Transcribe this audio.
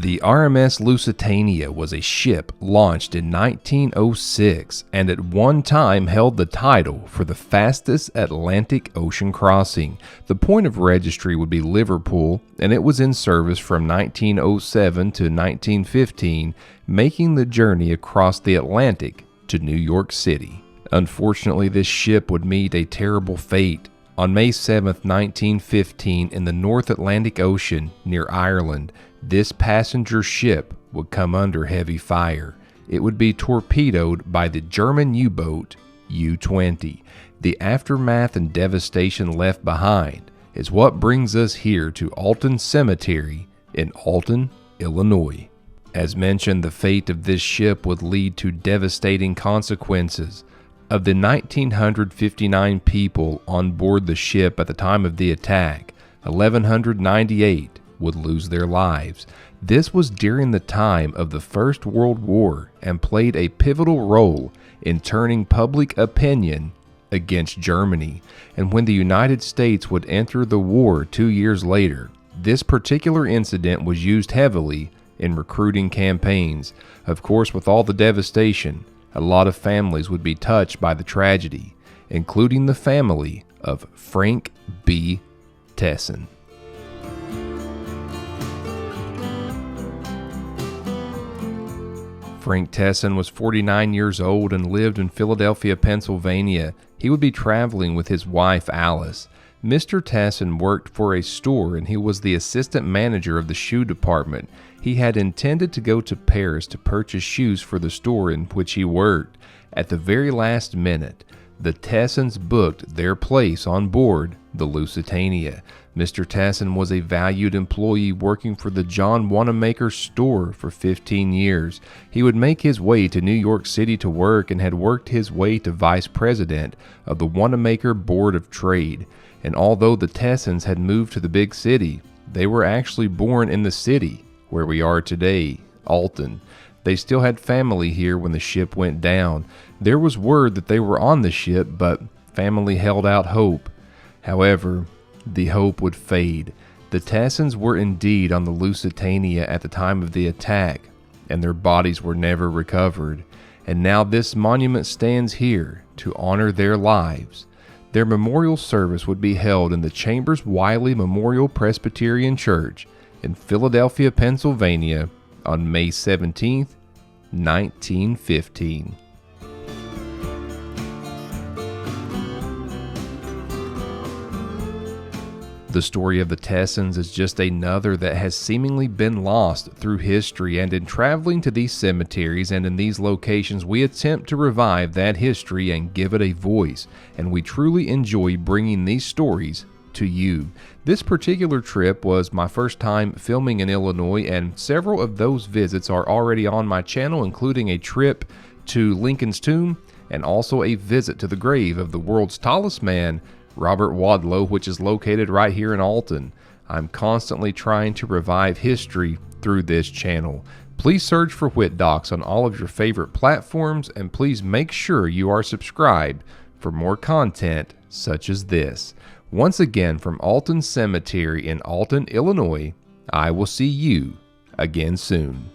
The RMS Lusitania was a ship launched in 1906 and at one time held the title for the fastest Atlantic Ocean crossing. The point of registry would be Liverpool, and it was in service from 1907 to 1915, making the journey across the Atlantic to New York City. Unfortunately, this ship would meet a terrible fate. On May 7, 1915, in the North Atlantic Ocean near Ireland, this passenger ship would come under heavy fire. It would be torpedoed by the German U-boat U-20. The aftermath and devastation left behind is what brings us here to Alton Cemetery in Alton, Illinois. As mentioned, the fate of this ship would lead to devastating consequences. Of the 1,959 people on board the ship at the time of the attack, 1,198 would lose their lives. This was during the time of the First World War and played a pivotal role in turning public opinion against Germany. And when the United States would enter the war 2 years later, this particular incident was used heavily in recruiting campaigns. Of course, with all the devastation, a lot of families would be touched by the tragedy, including the family of Frank B. Tesson. Frank Tesson was 49 years old and lived in Philadelphia, Pennsylvania. He would be traveling with his wife, Alice. Mr. Tesson worked for a store and he was the assistant manager of the shoe department. He had intended to go to Paris to purchase shoes for the store in which he worked. At the very last minute, the Tessons booked their place on board the Lusitania. Mr. Tesson was a valued employee working for the John Wanamaker store for 15 years. He would make his way to New York City to work and had worked his way to vice president of the Wanamaker Board of Trade. And although the Tessons had moved to the big city, they were actually born in the city where we are today, Alton. They still had family here when the ship went down. There was word that they were on the ship, but family held out hope. However, the hope would fade. The Tessons were indeed on the Lusitania at the time of the attack, and their bodies were never recovered. And now this monument stands here to honor their lives. Their memorial service would be held in the Chambers Wiley Memorial Presbyterian Church in Philadelphia, Pennsylvania on May 17, 1915. The story of the Tessons is just another that has seemingly been lost through history, and in traveling to these cemeteries and in these locations, we attempt to revive that history and give it a voice, and we truly enjoy bringing these stories to you. This particular trip was my first time filming in Illinois, and several of those visits are already on my channel, including a trip to Lincoln's tomb and also a visit to the grave of the world's tallest man, Robert Wadlow, which is located right here in Alton. I'm constantly trying to revive history through this channel. Please search for Whit Docs on all of your favorite platforms, and please make sure you are subscribed for more content such as this. Once again, from Alton Cemetery in Alton, Illinois, I will see you again soon.